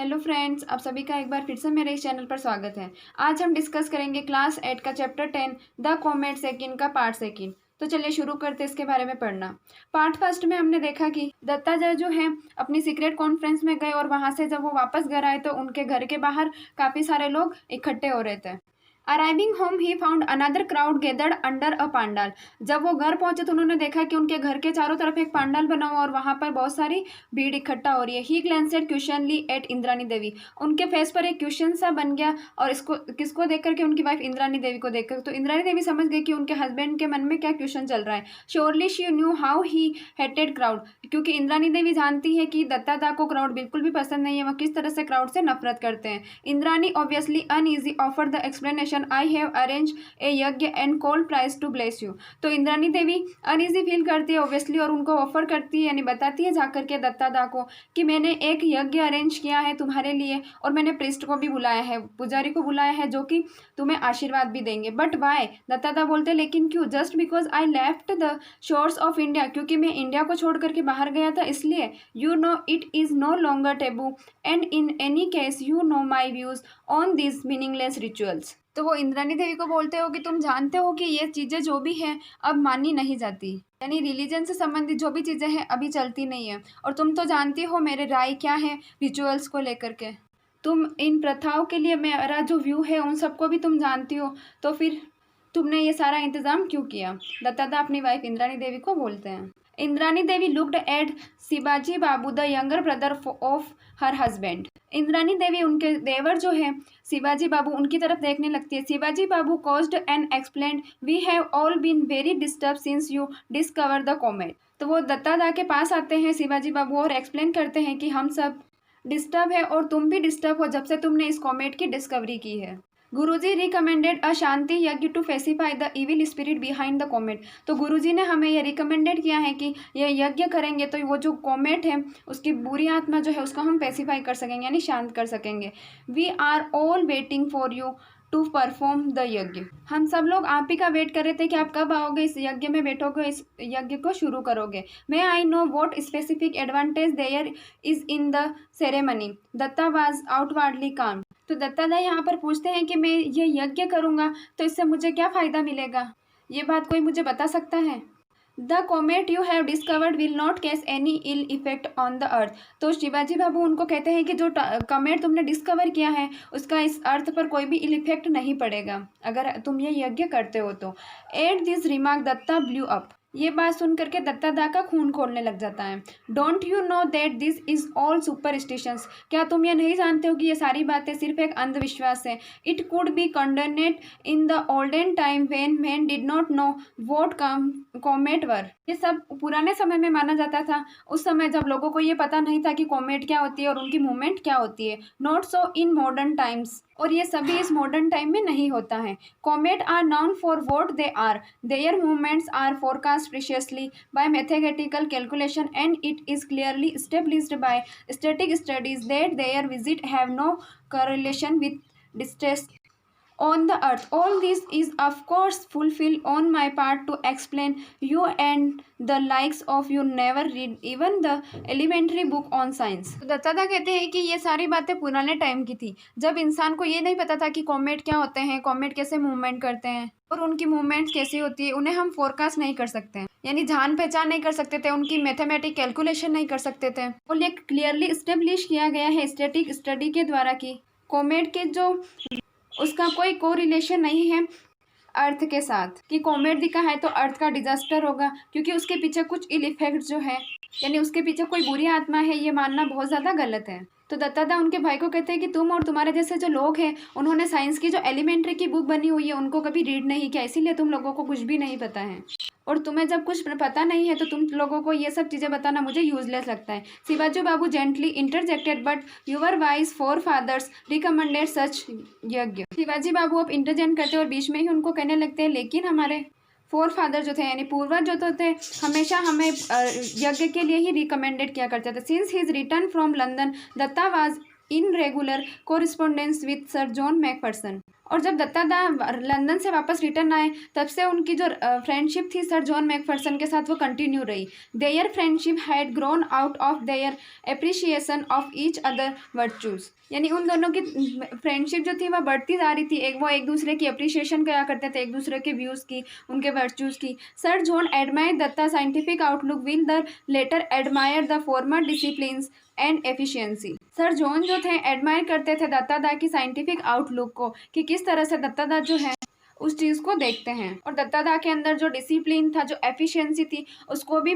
Hello friends, आप सभी का एक बार फिर से मेरे इस चैनल पर स्वागत है। आज हम डिस्कस करेंगे क्लास 8 का चैप्टर 10 द कॉमेट सेकंड का पार्ट सेकंड। तो चलिए शुरू करते इसके बारे में पढ़ना। पार्ट फर्स्ट में हमने देखा कि दत्तात्रेय जो है अपनी सीक्रेट कॉन्फ्रेंस में गए और वहां से जब वो वापस घर आए तो उनके घर के बाहर काफी सारे लोग इकट्ठे हो रहे थे। Arriving home he found another crowd gathered under a pandal. जब वो घर पहुंचे तो उन्होंने देखा कि उनके घर के चारों तरफ एक पांडाल बना हुआ और वहां पर बहुत सारी भीड़ इकट्ठा हो रही है। ही ग्लैंसेड क्वेश्चनली एट इंद्रानी देवी। उनके फेस पर एक क्वेश्चन सा बन गया और इसको किसको देख करके, उनकी वाइफ इंद्रानी देवी को देखकर। तो इंद्रानी देवी समझ गई कि उनके हस्बैंड के मन में क्या क्वेश्चन चल रहा है। Surely she knew how he hated crowd, क्योंकि इंद्रानी देवी जानती है कि दत्तादा को क्राउड बिल्कुल भी पसंद नहीं है, वह किस तरह से क्राउड से नफरत करते हैं। Indrani obviously uneasy offer the explanation I have arrange a yagya and call price to bless you. तो इंद्रानी देवी अनईजी फील करती है ऑब्वियसली और उनको ऑफर करती है, यानी बताती है जाकर के दत्तादा को कि मैंने एक यज्ञ अरेंज किया है तुम्हारे लिए और मैंने प्रीस्ट को भी बुलाया है, पुजारी को बुलाया है, जो कि तुम्हें आशीर्वाद भी देंगे। बट वाई, दत्तादा बोलते लेकिन क्यों? Just because I left the shores of India, क्योंकि मैं इंडिया को छोड़ करके बाहर गया था इसलिए। You know it is no longer taboo and in any case you know my views on this meaningless rituals. तो वो इंद्रानी देवी को बोलते हो कि तुम जानते हो कि ये चीज़ें जो भी हैं अब मानी नहीं जाती, यानी रिलीजन से संबंधित जो भी चीज़ें हैं अभी चलती नहीं है। और तुम तो जानती हो मेरे राय क्या है रिचुअल्स को लेकर के। तुम इन प्रथाओं के लिए मेरा जो व्यू है उन सबको भी तुम जानती हो, तो फिर तुमने ये सारा इंतजाम क्यों किया? दत्तादा अपनी वाइफ इंद्रानी देवी को बोलते हैं। Indrani Devi looked at Shivaji Babu the younger brother of her husband. Indrani Devi उनके देवर जो है शिवाजी बाबू उनकी तरफ देखने लगती है। Shivaji Babu caused and explained we have all been very disturb since you discover the comet. तो वो दत्तादा के पास आते हैं शिवाजी बाबू और एक्सप्लेन करते हैं कि हम सब डिस्टर्ब है और तुम भी डिस्टर्ब हो जब से तुमने इस कॉमेट की डिस्कवरी की है। गुरुजी recommended a shanti yagya to pacify the evil spirit behind the comet. तो गुरुजी ने हमें यह रिकमेंडेड किया है कि यह यज्ञ करेंगे तो वो जो कॉमेट है उसकी बुरी आत्मा जो है उसको हम पेसिफाई कर सकेंगे, यानी शांत कर सकेंगे। We are all waiting for you to perform the yagna. हम सब लोग आप ही का वेट कर रहे थे कि आप कब आओगे, इस यज्ञ में बैठोगे, इस यज्ञ को शुरू करोगे। May I know what specific advantage there is in the ceremony. Datta was outwardly calm. तो दत्तादा यहाँ पर पूछते हैं कि मैं ये यज्ञ करूँगा तो इससे मुझे क्या फ़ायदा मिलेगा, ये बात कोई मुझे बता सकता है? The comet you have discovered will not cause any ill effect on the earth. तो शिवाजी बाबू उनको कहते हैं कि जो कॉमेट तुमने डिस्कवर किया है उसका इस अर्थ पर कोई भी इल इफेक्ट नहीं पड़ेगा अगर तुम ये यज्ञ करते हो तो। At this remark Dutta blew up. ये बात सुन करके दत्तादा का खून खोलने लग जाता है। Don't you know that this is all superstitions. क्या तुम ये नहीं जानते हो कि ये सारी बातें सिर्फ एक अंधविश्वास है? It could be condoned in the olden time when man did not know what comet were. ये सब पुराने समय में माना जाता था, उस समय जब लोगों को ये पता नहीं था कि कॉमेट क्या होती है और उनकी मूवमेंट क्या होती है। Not so in modern times. और ये सभी इस मॉडर्न टाइम में नहीं होता है। Comet are known for what they are. Their movements are forecast precisely by mathematical calculation and it is clearly established by static studies that their visit have no correlation with distress on the earth. All this is of course fulfilled on my part to explain you and the likes of you never read even the elementary book on science. तो दत्तादा कहते हैं कि ये सारी बातें पुराने time की थी जब इंसान को ये नहीं पता था कि कॉमेट क्या होते हैं, कॉमेट कैसे मूवमेंट करते हैं और उनकी मूवमेंट्स कैसी होती है। उन्हें हम फोरकास्ट नहीं कर सकते हैं, यानी जान पहचान नहीं कर सकते थे, उनकी मैथमेटिक कैलकुलेशन नहीं कर सकते थे। और ये क्लियरली इस्टेब्लिश किया गया है स्टैटिक स्टडी के द्वारा कि कॉमेट के जो उसका कोई कोरिलेशन नहीं है अर्थ के साथ, कि कॉमेट दिखा है तो अर्थ का डिजास्टर होगा, क्योंकि उसके पीछे कुछ इल इफेक्ट जो है, यानी उसके पीछे कोई बुरी आत्मा है, ये मानना बहुत ज़्यादा गलत है। तो दत्तादा उनके भाई को कहते हैं कि तुम और तुम्हारे जैसे जो लोग हैं उन्होंने साइंस की जो एलिमेंट्री की बुक बनी हुई है उनको कभी रीड नहीं किया, इसीलिए तुम लोगों को कुछ भी नहीं पता है। और तुम्हें जब कुछ पता नहीं है तो तुम लोगों को ये सब चीज़ें बताना मुझे यूजलेस लगता है। Shivaji Babu gently interjected but your wise forefathers recommended such yagya. Shivaji बाबू अब इंटरजेंट करते और बीच में ही उनको कहने लगते हैं लेकिन हमारे फोर फादर जो थे यानी पूर्वज जो थे हमेशा हमें यज्ञ के लिए ही रिकमेंडेड किया करते थे। Since his return from London Datta was in regular correspondence with sir John Macpherson. और जब दत्ता दा लंदन से वापस रिटर्न आए तब से उनकी जो फ्रेंडशिप थी सर जॉन मैकफर्सन के साथ वो कंटिन्यू रही। Their friendship had grown out of their appreciation of each other virtues, यानी उन दोनों की फ्रेंडशिप जो थी वह बढ़ती जा रही थी। वो एक दूसरे की अप्रिशिएशन किया करते थे, एक दूसरे के व्यूज़ की, उनके वर्चूज़ की। Sir John admire Dutta scientific outlook while the latter admire the former disciplines and efficiency. Sir John जो थे एडमायर करते थे दत्ता दा की साइंटिफिक आउटलुक को, कि किस तरह से दत्ता दा जो है उस चीज़ को देखते हैं। और दत्ता दा के अंदर जो डिसिप्लिन था, जो एफिशिएंसी थी, उसको भी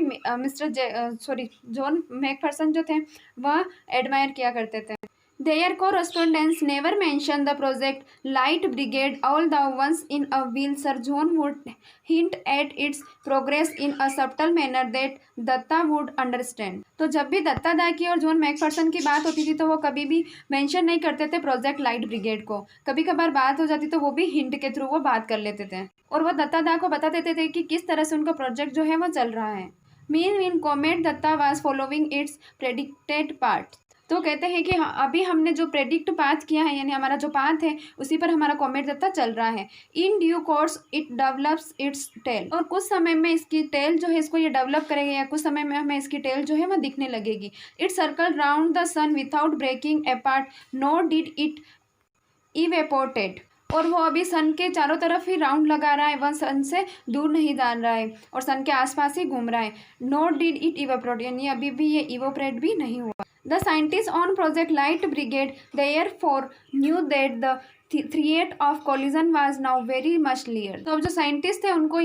जॉन मैकफर्सन जो थे वह एडमायर किया करते थे। Their correspondence never mentioned the project Light Brigade, although once in a while Sir John would hint at its progress in a subtle manner that Dutta would understand। तो जब भी दत्ता दा की और जॉन मैकफर्सन की बात होती थी तो वो कभी भी मेंशन नहीं करते थे प्रोजेक्ट लाइट ब्रिगेड को। कभी कभार बात हो जाती तो वो भी हिंट के थ्रू वो बात कर लेते थे और वो दत्ता दा को बता देते थे कि किस तरह से उनका प्रोजेक्ट जो है वो चल रहा है। Mean comet Dutta was following its predicted part. तो कहते हैं कि अभी हमने जो प्रेडिक्ट पाथ किया है, यानी हमारा जो पाथ है उसी पर हमारा कॉमेट दत्ता चल रहा है। In due course it develops its tail, और कुछ समय में इसकी टेल जो है इसको ये डेवलप करेगा, या कुछ समय में हमें इसकी टेल जो है वह दिखने लगेगी। It circle round the sun without breaking apart, not did it evaporated, और वो अभी सन के चारों तरफ ही राउंड लगा रहा है, वह सन से दूर नहीं जा रहा है और सन के आसपास ही घूम रहा है। नॉट डिड इट इवेपोरेट, यानी अभी भी ये इवोपरेट भी नहीं हुआ। The scientists on Project Light Brigade therefore knew that the threat of collision was now very much near। तो अब जो साइंटिस्ट थे उनको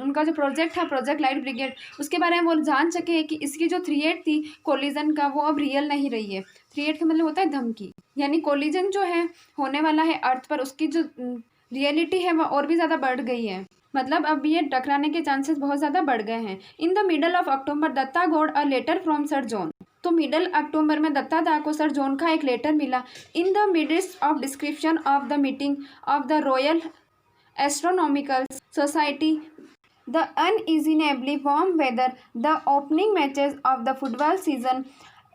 उनका जो प्रोजेक्ट था प्रोजेक्ट लाइट ब्रिगेड, उसके बारे में वो जान सके हैं कि इसकी जो थ्रेट थी कोलिजन का वो अब रियल नहीं रही है। थ्रेट का मतलब होता है धमकी, यानी कोलिजन जो है होने वाला है अर्थ पर, उसकी जो रियलिटी है वह और भी ज़्यादा बढ़ गई है। मतलब अब ये टकराने के चांसेस बहुत ज़्यादा बढ़ गए हैं। In the middle of October Dutta got a letter from sir John. तो मिडल अक्टूबर में दत्ता दा को सर जॉन का एक लेटर मिला। In the midst of description of the meeting of the Royal Astronomical Society, the unseasonably warm weather, the opening matches of the football season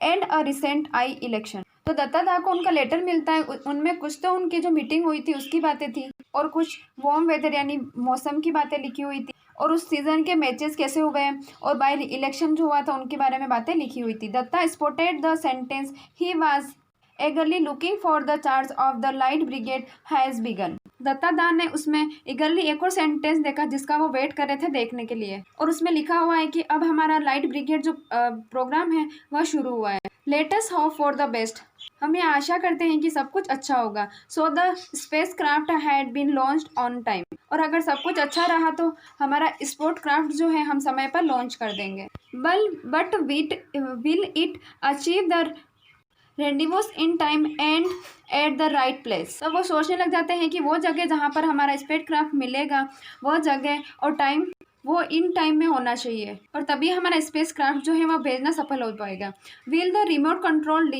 and a recent by election. तो दत्ता दा को उनका letter मिलता है, उनमें कुछ तो उनकी जो मीटिंग हुई थी उसकी बातें थी और कुछ वार्म वेदर यानी मौसम की बातें लिखी हुई थी, और उस सीज़न के मैचेस कैसे हुए हैं और बाय इलेक्शन जो हुआ था उनके बारे में बातें लिखी हुई थी। Dutta spotted the sentence he was eagerly looking for the charge of the light brigade has begun। Dutta da ने उसमें eagerly एक और सेंटेंस देखा जिसका वो वेट कर रहे थे देखने के लिए, और उसमें लिखा हुआ है कि अब हमारा लाइट ब्रिगेड जो प्रोग्राम है वह शुरू हुआ है। Let us hope for the best, हम ये आशा करते हैं कि सब कुछ अच्छा होगा। So the spacecraft had been launched on time, और अगर सब कुछ अच्छा रहा तो हमारा स्पोर्ट क्राफ्ट जो है हम समय पर लॉन्च कर देंगे। But will it achieve the rendezvous in time and at the right place. तो वो सोचने लग जाते हैं कि वो जगह जहाँ पर हमारा स्पेस क्राफ्ट मिलेगा वो जगह और टाइम वो इन टाइम में होना चाहिए, और तभी हमारा स्पेस क्राफ्ट जो है वह भेजना सफल हो पाएगा। Will the remote control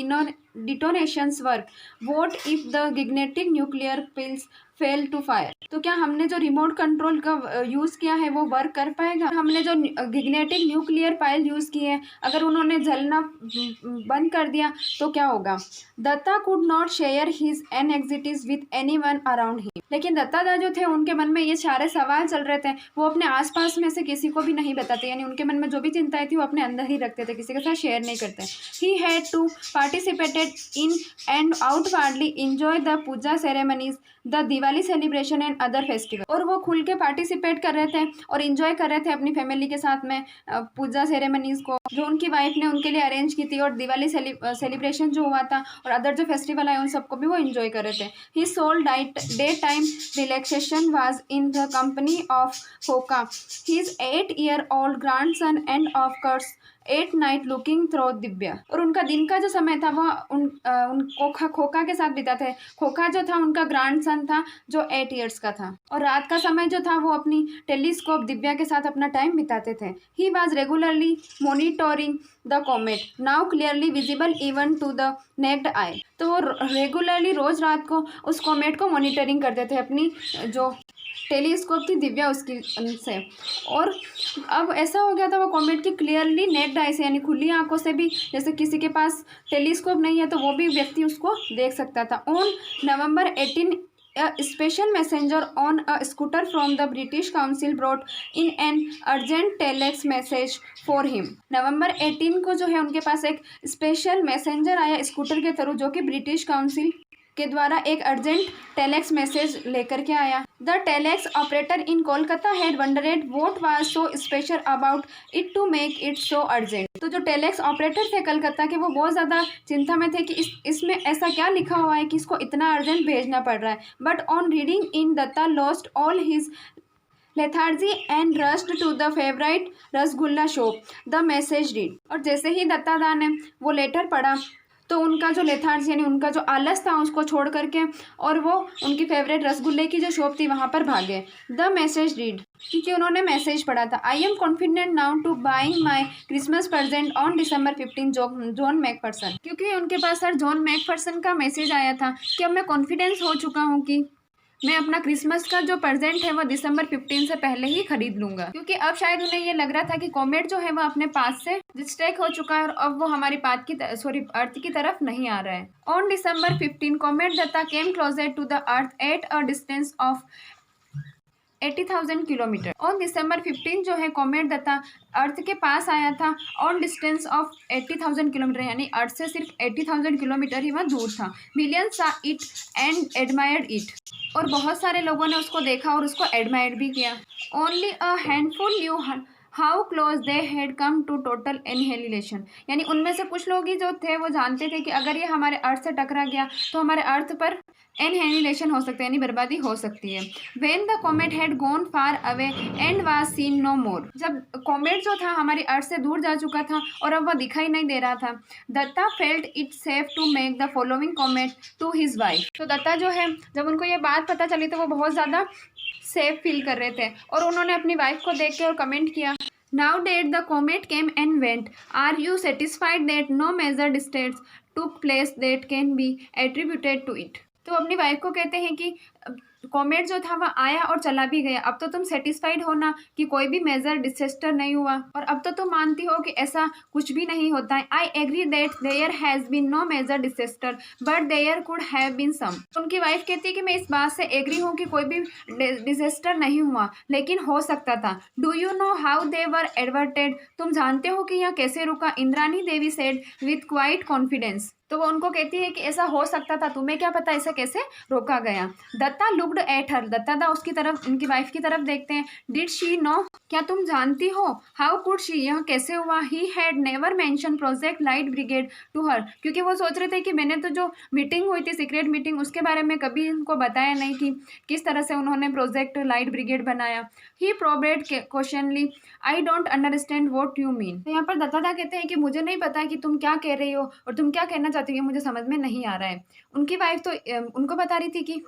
detonations work, what if the gigantic nuclear pills fail to fire. तो क्या हमने जो रिमोट कंट्रोल का यूज़ किया है वो वर्क कर पाएगा? हमने जो गिग्नेटिक न्यूक्लियर पाइल यूज़ की है अगर उन्होंने जलना बंद कर दिया तो क्या होगा? Datta could not share his anxieties with anyone around him. लेकिन दत्ता दा जो थे उनके मन में ये सारे सवाल चल रहे थे, वो अपने आसपास में से किसी को भी नहीं बताते, यानी उनके मन में जो भी चिंताएं थी वो अपने अंदर ही रखते थे, किसी के साथ शेयर नहीं करते। He had to participated in and outwardly enjoy the puja ceremonies, the Diwali celebration and other festival. और वो खुल के पार्टिसिपेट कर रहे थे और इन्जॉय कर रहे थे अपनी फैमिली के साथ में पूजा सेरेमनीज को जो उनकी वाइफ ने उनके लिए अरेंज की थी, और दिवाली सेलिब्रेशन जो हुआ था और अदर जो फेस्टिवल आए उन सबको भी वो इन्जॉय कर रहे थे। He sole day time relaxation was in the company of Khoka, his 8-year-old grandson and of course 8 night looking through Divya. और उनका दिन का जो समय था वह उन खोखा के साथ बिता थे। खोखा जो था उनका ग्रैंडसन था जो 8 years का था, और रात का समय जो था वो अपनी टेलीस्कोप दिव्या के साथ अपना टाइम बिताते थे। He was regularly monitoring the comet, now clearly visible even to the naked eye. तो वो रेगुलरली रोज रात को उस कॉमेट को मॉनिटरिंग करते थे अपनी जो टेलीस्कोप थी दिव्या उसकी से। और अब ऐसा हो गया था वो कॉमेट की क्लियरली नेक्ड आई से, यानी खुली आंखों से भी, जैसे किसी के पास टेलीस्कोप नहीं है तो वो भी व्यक्ति उसको देख सकता था। On November 18 a special messenger on a scooter from the British Council brought in an urgent telex message for him। November 18 को जो है उनके पास एक स्पेशल मैसेंजर आया स्कूटर के थ्रू, जो कि ब्रिटिश काउंसिल के द्वारा एक अर्जेंट टेलेक्स मैसेज लेकर के आया। The telex operator in Kolkata had wondered what was so special about it to make it so urgent. तो जो टेलेक्स ऑपरेटर थे कलकत्ता के, वो बहुत ज़्यादा चिंता में थे कि इसमें ऐसा क्या लिखा हुआ है कि इसको इतना अर्जेंट भेजना पड़ रहा है। But on reading in Dutta lost all his lethargy and rushed to the favourite rasgulla shop the message read. और जैसे ही दत्तादा ने वो लेटर पढ़ा तो उनका जो लेथार्जी यानी उनका जो आलस था उसको छोड़ करके और वो उनकी फेवरेट रसगुल्ले की जो शॉप थी वहाँ पर भागे। द मैसेज रीड, क्योंकि उन्होंने मैसेज पढ़ा था। I am confident now to buying my Christmas present on December 15 John McPherson. क्योंकि उनके पास सर जॉन मैकफर्सन का मैसेज आया था कि अब मैं कॉन्फिडेंस हो चुका हूँ कि मैं अपना क्रिसमस का जो प्रेजेंट है वो December 15 से पहले ही खरीद लूंगा। क्योंकि अब शायद उन्हें ये लग रहा था कि कॉमेट जो है वो अपने पास से डिस्ट्रैक्ट हो चुका है और अब वो हमारी अर्थ की तरफ नहीं आ रहा है। On December 15 comet Dutta came closer to the earth at a distance of 80,000 kilometres. On December 15 जो है कॉमेट दत्ता अर्थ के पास आया था ऑन डिस्टेंस ऑफ 80,000 किलोमीटर, यानी अर्थ से सिर्फ 80,000 किलोमीटर ही वह दूर था। मिलियंस सा इट एंड एडमायर्ड इट, और बहुत सारे लोगों ने उसको देखा और उसको एडमायर भी किया। Only a handful knew how close they had come to total annihilation, यानी उनमें से कुछ लोग ही जो थे वो जानते थे कि अगर ये हमारे अर्थ से टकरा गया तो हमारे अर्थ पर एनहिलेशन हो सकता है, यानी बर्बादी हो सकती है। When the comet had gone far away and was seen no more, जब कॉमेट जो था हमारी अर्थ से दूर जा चुका था और अब वह दिखाई नहीं दे रहा था, Dutta felt it safe to make the following comment to his wife. तो दत्ता जो है जब उनको ये बात पता चली तो वो बहुत ज़्यादा सेफ फील कर रहे थे और उन्होंने अपनी वाइफ को देख के और कमेंट किया, now that the comet came and went, are you satisfied that no major distance took place that can be attributed to it. तो अपनी वाइफ को कहते हैं कि कॉमेट जो था वह आया और चला भी गया, अब तो तुम सेटिस्फाइड हो ना कि कोई भी मेजर डिसेस्टर नहीं हुआ, और अब तो तुम मानती हो कि ऐसा कुछ भी नहीं होता है। I agree that there has been no major disaster but there could have been some. उनकी वाइफ कहती है कि मैं इस बात से एग्री हूँ कि कोई भी डिसेस्टर नहीं हुआ, लेकिन हो सकता था। Do you know how they were averted, तुम जानते हो कि यह कैसे रुका? Indrani Devi said with quite confidence. तो वो उनको कहती है कि ऐसा हो सकता था, तुम्हें क्या पता इसे कैसे रोका गया। Dutta looked at her, Dutta उसकी तरफ, उनकी वाइफ की तरफ देखते हैं। डिड शी नो, क्या तुम जानती हो? हाउ कुड शी, यह कैसे हुआ? He had never mention project light brigade to her, क्योंकि वो सोच रहे थे कि मैंने तो जो मीटिंग हुई थी सीक्रेट मीटिंग उसके बारे में कभी उनको बताया नहीं कि किस तरह से उन्होंने प्रोजेक्ट लाइट ब्रिगेड बनाया। He probed questionly, I don't understand what you mean. तो यहाँ पर दत्ता कहते हैं कि मुझे नहीं पता कि तुम क्या कह रही हो और तुम क्या कहना चाहती हो, मुझे समझ में नहीं आ रहा है। उनकी वाइफ तो उनको बता रही थी कि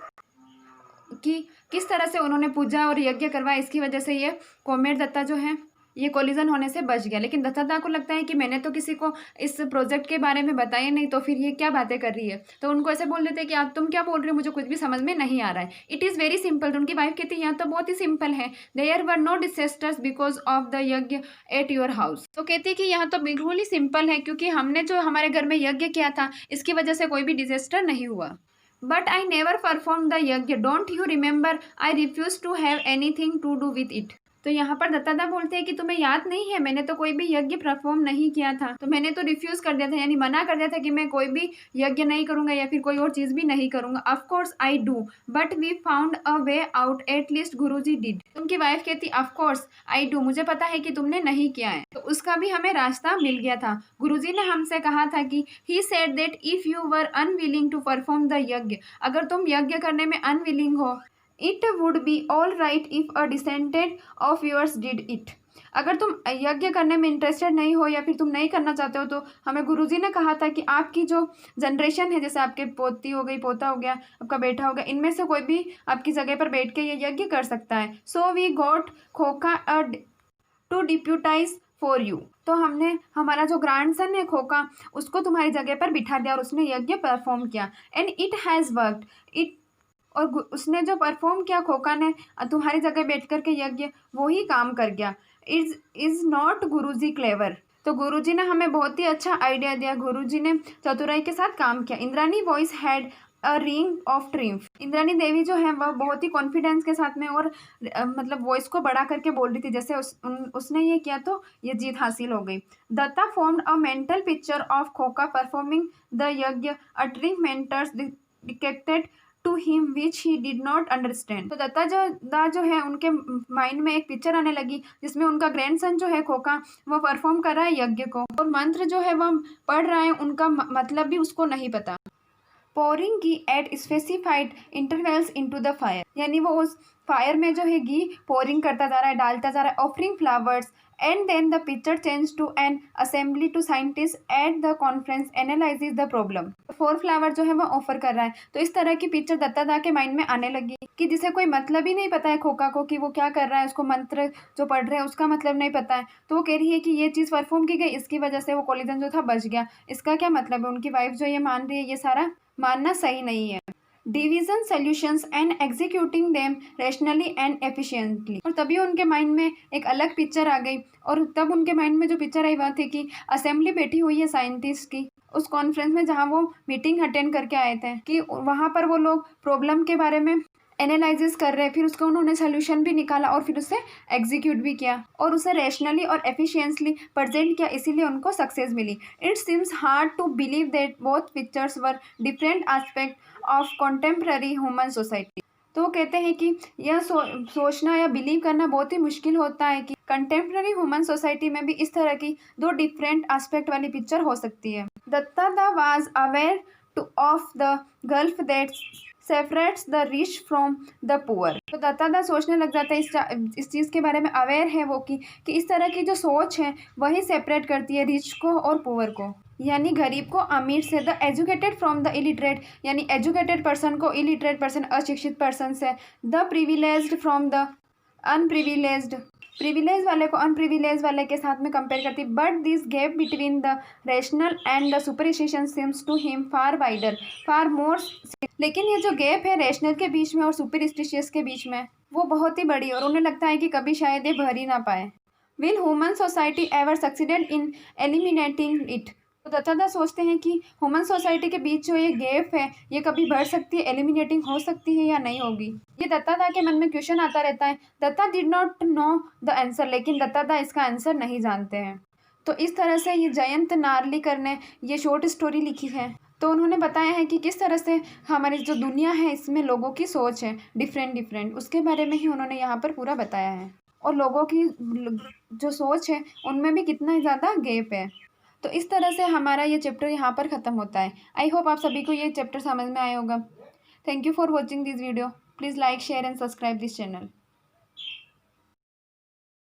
किस तरह से उन्होंने पूजा और यज्ञ करवाया, इसकी वजह से ये कॉमेट दत्ता जो है ये कोलिजन होने से बच गया। लेकिन दत्ता को लगता है कि मैंने तो किसी को इस प्रोजेक्ट के बारे में बताया नहीं, तो फिर ये क्या बातें कर रही है। तो उनको ऐसे बोल देते हैं कि आप तुम क्या बोल रहे हो, मुझे कुछ भी समझ में नहीं आ रहा है। It is very simple. तो उनकी वाइफ कहती है यहाँ तो बहुत ही सिंपल है। There were no disasters because of the yagya at your house. तो कहती है कि यहाँ तो बिल्कुल ही सिंपल है, क्योंकि हमने जो हमारे घर में यज्ञ किया था इसकी वजह से कोई भी डिसेस्टर नहीं हुआ। But I never perform the yagya, don't you remember, I refuse to have anything to do with it. तो यहाँ पर दत्ता बोलते हैं कि तुम्हें याद नहीं है, मैंने तो कोई भी यज्ञ परफॉर्म नहीं किया था, तो मैंने तो रिफ्यूज कर दिया था, यानी मना कर दिया था कि मैं कोई भी यज्ञ नहीं करूंगा या फिर कोई और चीज़ भी नहीं करूंगा। Of course I do but we found a way out, at least Guruji did. उनकी वाइफ कहती ऑफ कोर्स आई डू, मुझे पता है कि तुमने नहीं किया है, तो उसका भी हमें रास्ता मिल गया था। गुरुजी ने हमसे कहा था कि he said that if you were unwilling to perform the yajna, अगर तुम यज्ञ करने में अनविलिंग हो, it would be all right if a descendant of yours did it, अगर तुम यज्ञ करने में इंटरेस्टेड नहीं हो या फिर तुम नहीं करना चाहते हो, तो हमें गुरुजी ने कहा था कि आपकी जो जनरेशन है, जैसे आपके पोती हो गई, पोता हो गया, आपका बेटा हो गया, इनमें से कोई भी आपकी जगह पर बैठ के ये यज्ञ कर सकता है। सो वी गॉट खोखा टू डिप्यूटाइज फॉर यू, तो हमने हमारा जो ग्रैंडसन है खोखा उसको तुम्हारी जगह पर बिठा दिया और उसने यज्ञ परफॉर्म किया। एंड इट हैज़ वर्कड, और उसने जो परफॉर्म किया खोका ने तुम्हारी जगह बैठ कर के यज्ञ, वो ही काम कर गया। Is not Guruji clever. तो गुरुजी ने हमें बहुत ही अच्छा आइडिया दिया, गुरुजी ने चतुराई के साथ काम किया। Indrani voice had a ring of triumph. Indrani Devi जो है वह बहुत ही कॉन्फिडेंस के साथ में और मतलब वॉइस को बढ़ा करके बोल रही थी, जैसे उसने ये किया तो ये जीत हासिल हो गई। Datta formed a mental picture of Khoka performing the yagya, a triumph mentors dedicated to him which he did not understand. तो दत्ता जो है उनके माइंड में एक पिक्चर आने लगी जिसमें उनका ग्रैंडसन जो है खोका वो परफॉर्म कर रहा है यज्ञ को, और मंत्र जो है वह पढ़ रहा है, उनका मतलब भी उसको नहीं पता। Pouring ghee eight specified intervals into the fire, यानी वो उस फायर में जो है घी पोरिंग करता जा रहा है, डालता जा रहा है। Offering flowers and then the picture change to an assembly to scientist at the conference analyses the problem. 4 flower जो है वो ऑफर कर रहा है। तो इस तरह की पिक्चर दत्तादा के माइंड में आने लगी कि जिसे कोई मतलब ही नहीं पता है खोका को कि वो क्या कर रहा है, उसको मंत्र जो पढ़ रहे हैं उसका मतलब नहीं पता है। तो वो कह रही है कि ये चीज़ परफॉर्म की गई, इसकी वजह से वो कोलिजन जो था बच गया। इसका क्या मतलब है? उनकी वाइफ जो ये मान रही है ये सारा मानना सही नहीं है। Division solutions and executing them rationally and efficiently. और तभी उनके माइंड में एक अलग पिक्चर आ गई, और तब उनके माइंड में जो पिक्चर आई वह थी कि असेंबली बैठी हुई है साइंटिस्ट की उस कॉन्फ्रेंस में जहाँ वो मीटिंग अटेंड करके आए थे, कि वहाँ पर वो लोग प्रॉब्लम के बारे में एनालिसिस कर रहे हैं, फिर उसका उन्होंने सोल्यूशन भी निकाला और फिर उसे एग्जीक्यूट भी किया और उसे रैशनली और एफिशिएंटली प्रेजेंट किया, इसीलिए उनको सक्सेस मिली। It seems hard to believe that both pictures were different aspect of contemporary human society. तो वो कहते हैं कि यह सोचना या बिलीव करना बहुत ही मुश्किल होता है कि कंटेम्प्ररी ह्यूमन सोसाइटी में भी इस तरह की 2 डिफरेंट एस्पेक्ट वाली पिक्चर हो सकती है। दत्तादा was aware to of the gulf that separates the rich from the poor. तो दत्तादा सोचने लग जाता है, इस चीज़ के बारे में अवेयर है वो कि इस तरह की जो सोच है वही सेपरेट करती है रिच को और पुअर को, यानी गरीब को अमीर से। The educated from the illiterate, यानी एजुकेटेड पर्सन को इलिटरेट पर्सन अशिक्षित पर्सन से। The privileged from the unprivileged, privilege वाले को अनप्रिविलेज वाले के साथ में कंपेयर करती। But this gap between the rational and the superstitious seems to him far wider far more. लेकिन ये जो गैप है रैशनल के बीच में और सुपरस्टिशियस के बीच में वो बहुत ही बड़ी, और उन्हें लगता है कि कभी शायद ये भर ही ना पाए। Will human society ever succeeded in eliminating it. तो दत्तादा सोचते हैं कि ह्यूमन सोसाइटी के बीच जो ये गैप है ये कभी बढ़ सकती है, एलिमिनेटिंग हो सकती है या नहीं होगी। ये दत्तादा के मन में क्वेश्चन आता रहता है। Datta did not know the answer, लेकिन दत्तादा इसका आंसर नहीं जानते हैं। तो इस तरह से ये जयंत नार्लिकर ने ये शॉर्ट स्टोरी लिखी है। तो उन्होंने बताया है कि किस तरह से हमारी जो दुनिया है इसमें लोगों की सोच है डिफरेंट, उसके बारे में ही उन्होंने यहाँ पर पूरा बताया है, और लोगों की जो सोच है उनमें भी कितना ज़्यादा गैप है। तो इस तरह से हमारा ये चैप्टर यहाँ पर ख़त्म होता है। आई होप आप सभी को ये चैप्टर समझ में आया होगा। Thank you for watching this video. Please like share and subscribe this channel.